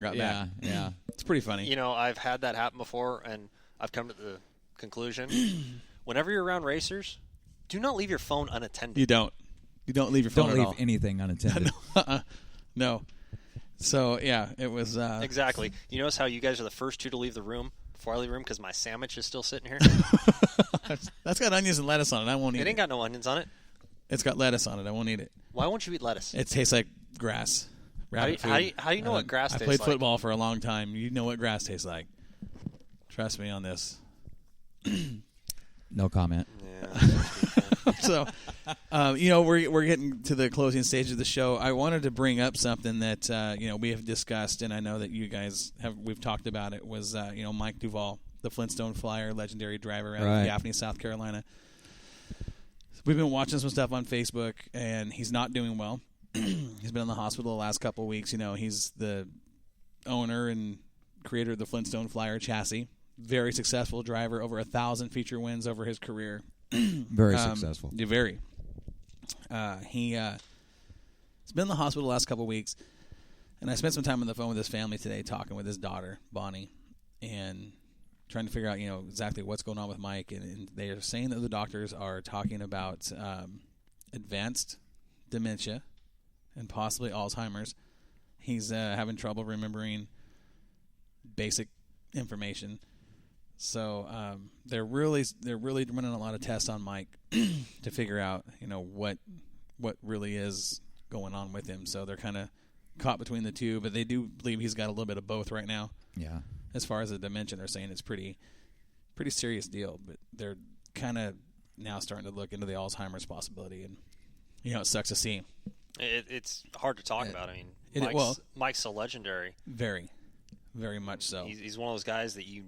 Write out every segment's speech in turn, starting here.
got Yeah, back. yeah. It's pretty funny. You know, I've had that happen before, and I've come to the conclusion: whenever you're around racers, do not leave your phone unattended. You don't leave your phone Don't at leave all. anything unattended. No. So yeah, it was. Exactly. You notice how you guys are the first two to leave the room before I leave the room because my sandwich is still sitting here. That's got onions and lettuce on it. I won't eat It ain't got no onions on it. It's got lettuce on it. I won't eat it. Why won't you eat lettuce? It tastes like grass. Rabbit How do food. you know what grass I tastes played like? football for a long time. You know what grass tastes like. Trust me on this. No comment. Yeah. So, we're getting to the closing stage of the show. I wanted to bring up something that we have discussed, and I know that you guys we've talked about it. Was Mike Duvall, the Flintstone Flyer, legendary driver out of Gaffney, South Carolina. We've been watching some stuff on Facebook, and he's not doing well. He's been in the hospital the last couple of weeks. He's the owner and creator of the Flintstone Flyer chassis. Very successful driver, over 1,000 feature wins over his career. Very successful. Yeah, very. He's been in the hospital the last couple of weeks, and I spent some time on the phone with his family today talking with his daughter, Bonnie, and trying to figure out, exactly what's going on with Mike. And they are saying that the doctors are talking about advanced dementia and possibly Alzheimer's. He's having trouble remembering basic information. So they're really running a lot of tests on Mike to figure out, what really is going on with him. So they're kind of caught between the two, but they do believe he's got a little bit of both right now. Yeah. As far as the dementia, they're saying it's pretty serious deal, but they're kind of now starting to look into the Alzheimer's possibility, and it sucks to see. It's hard to talk about. I mean, Mike's so legendary. Very, very much so. He's one of those guys that you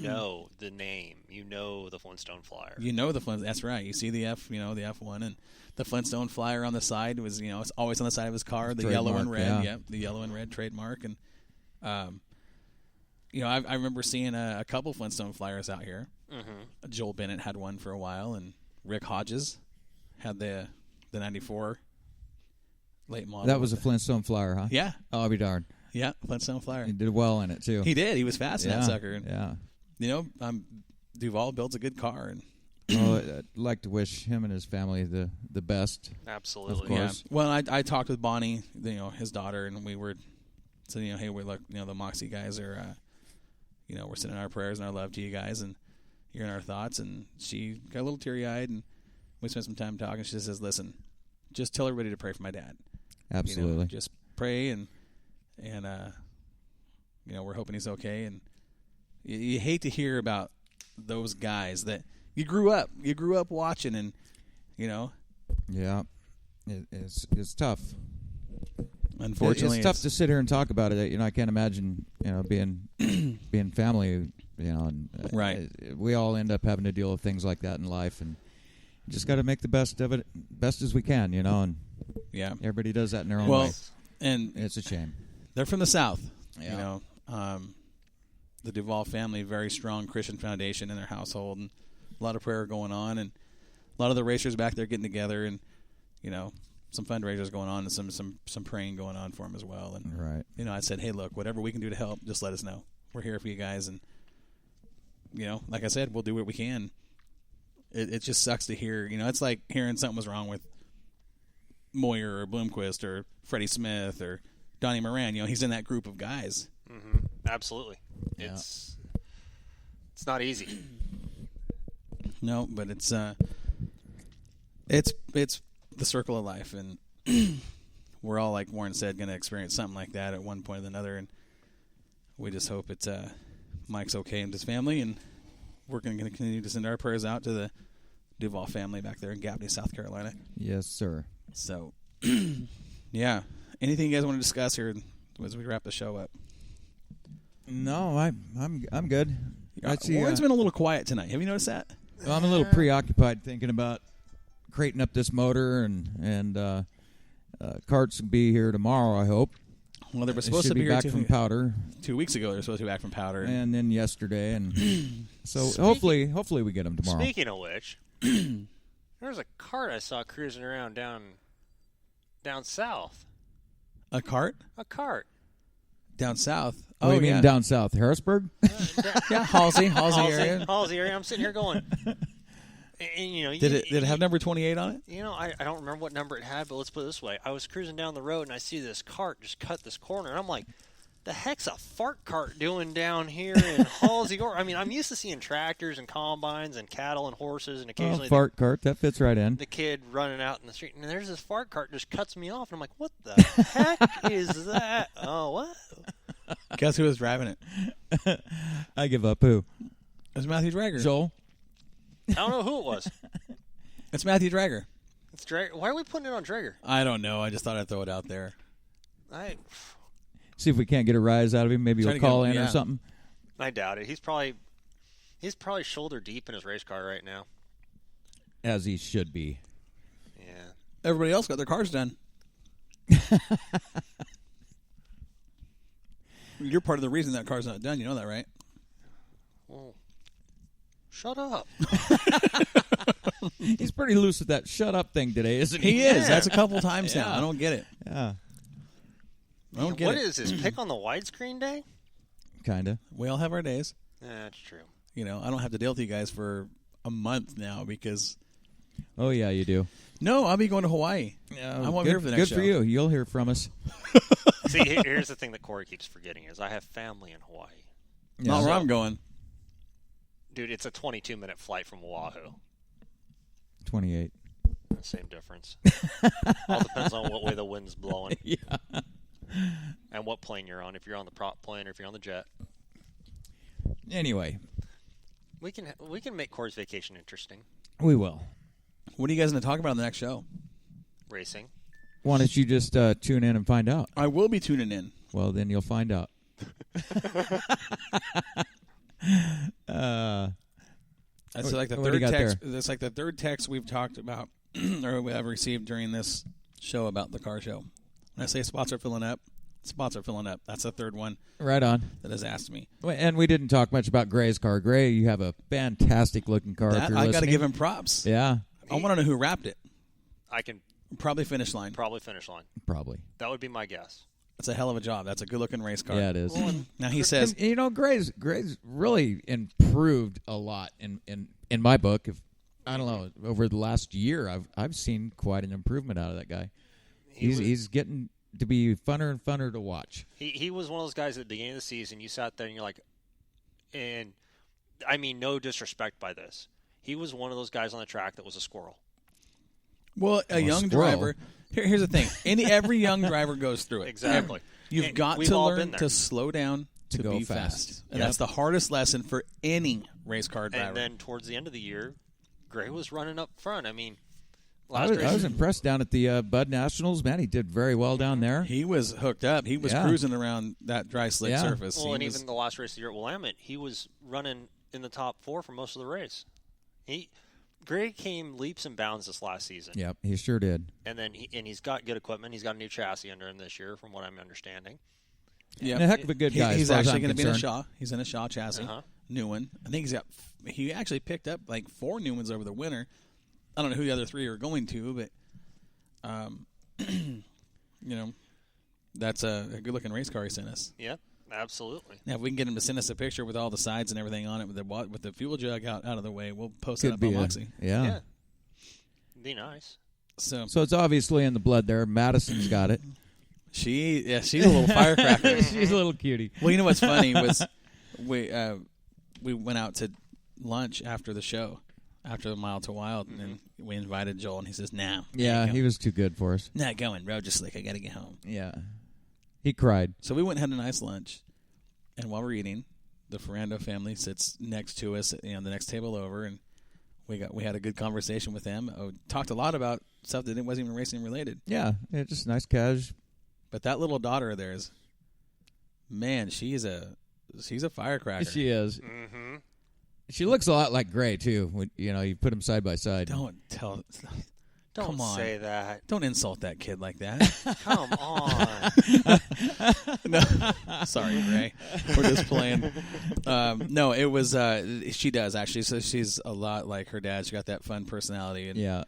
know the name, the Flintstone Flyer. The Flint. That's right. You see the F, the F1, and the Flintstone Flyer on the side was, it's always on the side of his car. The yellow and red. Yeah. Yep, the yellow and red trademark, and I remember seeing a couple Flintstone Flyers out here. Mm-hmm. Joel Bennett had one for a while, and Rick Hodges had the 94 late model. That was a Flintstone Flyer, huh? Yeah. Oh, I'll be darned. Yeah, Flintstone Flyer. He did well in it, too. He did. He was fast in that sucker. And, yeah. Duval builds a good car. And well, I'd like to wish him and his family the best. Absolutely. Of course. Yeah. Well, I talked with Bonnie, his daughter, and we were saying, hey, we look, the Moxie guys are, we're sending our prayers and our love to you guys, and you're in our thoughts. And she got a little teary-eyed, and we spent some time talking. She says, listen, just tell everybody to pray for my dad. Absolutely. Just pray, and we're hoping he's okay. And you hate to hear about those guys that you grew up watching, and Yeah, it's tough. Unfortunately, it's tough to sit here and talk about it. I can't imagine being family. And, right. We all end up having to deal with things like that in life, and just got to make the best of it, best as we can. And yeah, everybody does that in their own well, way. And it's a shame. They're from the South. Yeah. The Duvall family, very strong Christian foundation in their household, and a lot of prayer going on, and a lot of the racers back there getting together, and some fundraisers going on, and some praying going on for them as well. And right. I said, hey, look, whatever we can do to help, just let us know. We're here for you guys, and like I said, we'll do what we can. It just sucks to hear. It's like hearing something was wrong with Moyer or Bloomquist or Freddie Smith or Donnie Moran. He's in that group of guys. Mm-hmm. Absolutely. Yeah. It's not easy. No, but it's the circle of life, and we're all, like Warren said, going to experience something like that at one point or another, and we just hope it's Mike's okay and his family, and we're going to continue to send our prayers out to the Duvall family back there in Gaffney, South Carolina. Yes, sir. So, yeah. Anything you guys want to discuss here as we wrap the show up? No, I'm good. Warren's been a little quiet tonight. Have you noticed that? Well, I'm a little preoccupied thinking about crating up this motor, and carts will be here tomorrow, I hope. Well, they were supposed to be be back here from Powder 2 weeks ago. They were supposed to be back from Powder, and then yesterday, and so hopefully we get them tomorrow. Speaking of which, there's a cart I saw cruising around down south. A cart? A cart. Down south. Oh, you mean yeah. down south, Harrisburg? Yeah, Halsey area. Halsey area. I'm sitting here going. And, you know, Did it have number 28 on it? You know, I don't remember what number it had, but let's put it this way. I was cruising down the road, and I see this cart just cut this corner, and I'm like, the heck's a fart cart doing down here in Halsey? I mean, I'm used to seeing tractors and combines and cattle and horses and occasionally Fart cart, that fits right in. the kid running out in the street. And there's this fart cart just cuts me off, and I'm like, what the heck is that? Oh, what? Guess who was driving it? I give up. Who? It was Matthew Drager. Joel? I don't know who it was. It's Matthew Drager. It's Drager. Why are we putting it on Drager? I don't know. I just thought I'd throw it out there. See if we can't get a rise out of him. Maybe Try he'll to call get in him, or yeah. something. I doubt it. He's probably shoulder deep in his race car right now. As he should be. Yeah. Everybody else got their cars done. You're part of the reason that car's not done. You know that, right? Well, shut up. He's pretty loose with that shut up thing today, isn't he? He is. That's a couple times now. I don't get it. Yeah, I don't get What it. is this? Pick on the widescreen day? kind of. We all have our days. That's true. You know, I don't have to deal with you guys for a month now because Oh, yeah, you do. no, I'll be going to Hawaii. I won't be here for the next Good for show. you. You'll hear from us. See, here's the thing that Corey keeps forgetting is I have family in Hawaii. Not where I'm going. Dude, it's a 22-minute flight from Oahu. 28. Same difference. All depends on what way the wind's blowing. Yeah. And what plane you're on. If you're on the prop plane or if you're on the jet. Anyway, We can make Corey's vacation interesting. we will. What are you guys going to talk about on the next show? Racing. Why don't you just tune in and find out? I will be tuning in. Well, then you'll find out. That's like the what do you third got text. That's like the third text we've talked about or we have received during this show about the car show. When I say spots are filling up, spots are filling up. That's the third one Right on. that has asked me. And we didn't talk much about Gray's car. Gray, you have a fantastic looking car. That, if you're I got to listening. give him props. Yeah, I want to know who wrapped it. I can Probably Finish Line. probably finish line. probably. That would be my guess. That's a hell of a job. That's a good-looking race car. Yeah, it is. Now he says, And, you know, Gray's really improved a lot in my book. If I don't know, over the last year, I've seen quite an improvement out of that guy. He's getting to be funner and funner to watch. He was one of those guys at the beginning of the season. You sat there and you're like, and I mean no disrespect by this. He was one of those guys on the track that was a squirrel. well, a young squirrel. driver. Here's the thing. Every young driver goes through it. Exactly. You've And got we've to all learn been there. to slow down to go be fast. fast. And Yep. that's the hardest lesson for any race car driver. And then towards the end of the year, Gray was running up front. I mean, I was impressed down at the Bud Nationals. Man, he did very well down there. he was hooked up. He was Yeah. cruising around that dry, slick Yeah. surface. Well, He and was- even the last race of the year at Willamette, he was running in the top 4 for most of the race. Gray came leaps and bounds this last season. Yep, he sure did. And then he's got good equipment. He's got a new chassis under him this year, from what I'm understanding. yeah. And a heck of a good guy. He's as far as actually I'm going to be in a concerned. Shaw. He's in a Shaw chassis, Uh-huh. new one. I think he actually picked up like 4 new ones over the winter. I don't know who the other 3 are going to, but you know, that's a good looking race car he sent us. Yeah, absolutely. Now, if we can get him to send us a picture with all the sides and everything on it with the fuel jug out of the way, we'll post it Could up be on a- Moxie. yeah. Yeah. Be nice. So So it's obviously in the blood there. Madison's got it. she's a little firecracker. She's a little cutie. Well, you know what's funny was we went out to lunch after the show, after the Mile to Wild, and then we invited Joel, and he says, "Nah, Yeah, he was too good for us. not going. Road just slick. I got to get home." Yeah. He cried. So we went and had a nice lunch, and while we're eating, the Ferrando family sits next to us, the next table over, and we had a good conversation with them. Talked a lot about stuff that wasn't even racing related. Yeah, just nice cash. But that little daughter of theirs, man, she's a firecracker. She is. Mm-hmm. She looks a lot like Gray too. When, you put them side by side. Don't tell. Don't Come on. say that. Don't insult that kid like that. Come on. No, sorry, Ray. We're just playing. No, it was. She does actually. So she's a lot like her dad. She got that fun personality, and Yeah.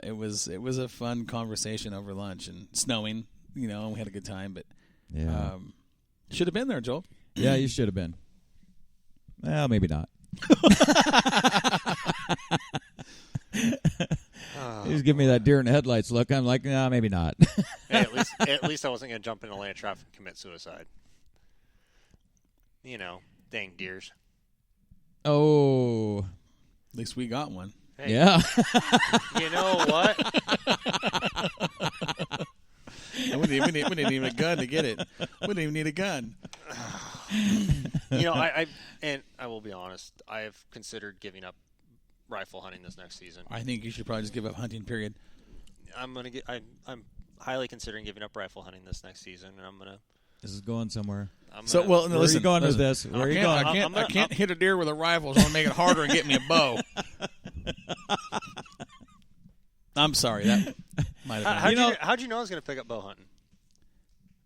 it was a fun conversation over lunch and snowing. And we had a good time. But Yeah. Should have been there, Joel. Yeah, you should have been. Well, maybe not. He was giving me that deer in the headlights look. I'm like, nah, maybe not. Hey, at least I wasn't going to jump in a lane of traffic and commit suicide. You know, dang deers. Oh, At least we got one. Hey, yeah. You know what? And we didn't even need a gun to get it. We didn't even need a gun. You know, I will be honest. I have considered giving up rifle hunting this next season. I think you should probably just give up hunting, period. I'm highly considering giving up rifle hunting this next season, and I'm gonna. This is going somewhere. Where are listen, you going listen. with this? Where are you going? I can't hit a deer with a rifle, so I'm going to make it harder and get me a bow. I'm sorry. That might have been. How'd you know I was going to pick up bow hunting?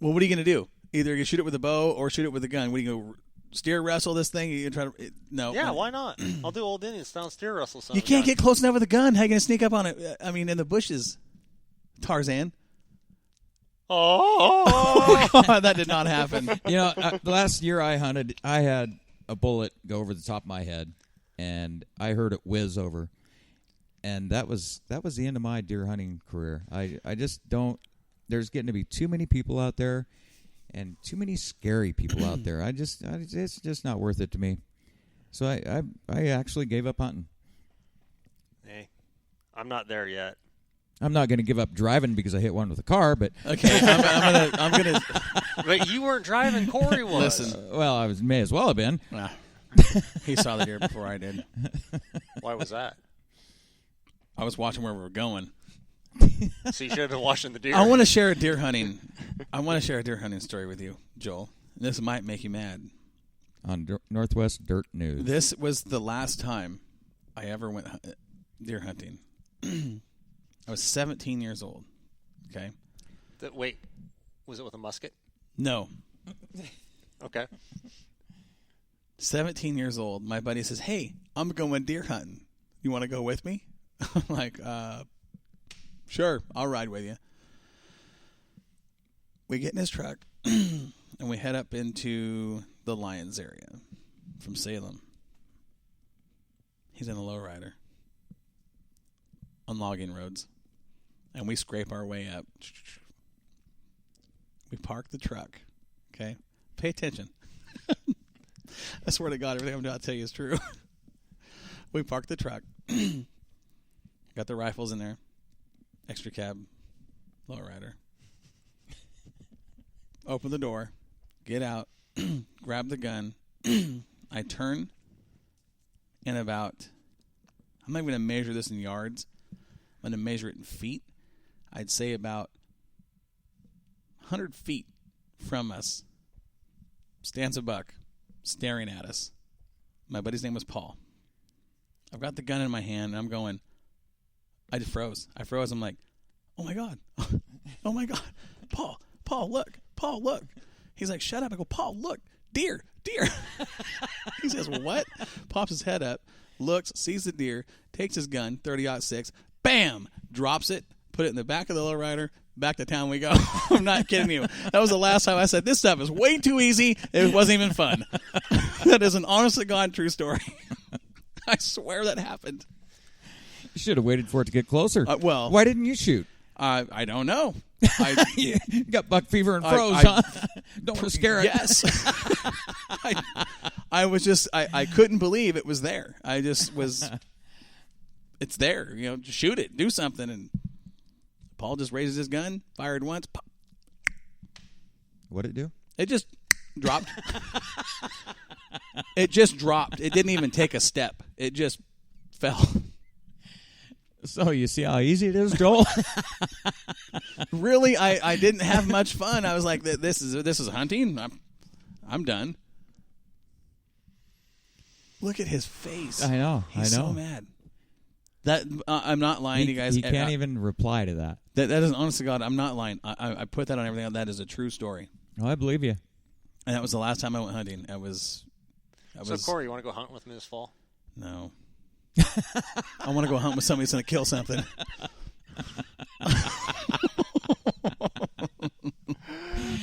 Well, what are you going to do? Either you shoot it with a bow or shoot it with a gun. What are you going to steer wrestle this thing? You try to no. Yeah, why not? I'll do old Indian style steer wrestle. You can't get close enough with a gun. How are you going to sneak up on it? I mean, in the bushes, Tarzan. Oh, God, that did not happen. You know, the last year I hunted, I had a bullet go over the top of my head, and I heard it whiz over, and that was the end of my deer hunting career. I just don't. There's getting to be too many people out there, and too many scary people out there. It's just not worth it to me. So I actually gave up hunting. hey, I'm not there yet. I'm not going to give up driving because I hit one with a car, but Okay, I'm gonna. But you weren't driving. Corey was. Listen. well, I may as well have been. He saw the deer before I did. Why was that? I was watching where we were going. So you should have been watching the deer. I want to share a deer hunting. I want to share a deer hunting story with you, Joel. This might make you mad. On Northwest Dirt News. This was the last time I ever went deer hunting. I was 17 years old. Okay. Wait, was it with a musket? No. Okay. 17 years old. My buddy says, "Hey, I'm going deer hunting. You want to go with me?" I'm like, sure, I'll ride with you. We get in his truck and we head up into the Lions area from Salem. He's in a lowrider on logging roads, and we scrape our way up. We park the truck. Okay, pay attention. I swear to God, everything I'm about to tell you is true. We park the truck. Got the rifles in there. Extra cab. Lowrider. Open the door. Get out. Grab the gun. I turn. And about... I'm not even going to measure this in yards. I'm going to measure it in feet. I'd say about 100 feet from us stands a buck staring at us. My buddy's name was Paul. I've got the gun in my hand, and I'm going... I just froze. I'm like, oh, my God. Oh, my God. Paul, look. Paul, look. He's like, shut up. I go, Paul, look. Deer. He says, what? Pops his head up, looks, sees the deer, takes his gun, 30-06, bam, drops it, put it in the back of the lowrider, back to town we go. I'm not kidding you. That was the last time I said, this stuff is way too easy. It wasn't even fun. That is an honest to God true story. I swear that happened. You should have waited for it to get closer. Well, why didn't you shoot? I don't know. You got buck fever and froze, I- huh? Don't want to scare it. Yes. I was just, I couldn't believe it was there. I just was, it's there. You know, just shoot it. Do something. And Paul just raises his gun, fired once. Pop. What'd it do? It just dropped. It just dropped. It didn't even take a step. It just fell. So you see how easy it is, Joel? Really, I didn't have much fun. I was like, this is hunting. I'm done. Look at his face. I know. He's so mad. That I'm not lying to you guys. He can't even reply to that. That is, honest to God, I'm not lying. I put that on everything. That is a true story. Oh, I believe you. And that was the last time I went hunting. So, Corey, you want to go hunting with me this fall? No. I want to go hunt with somebody who's going to kill something.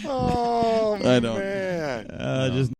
Oh, I don't. man. Just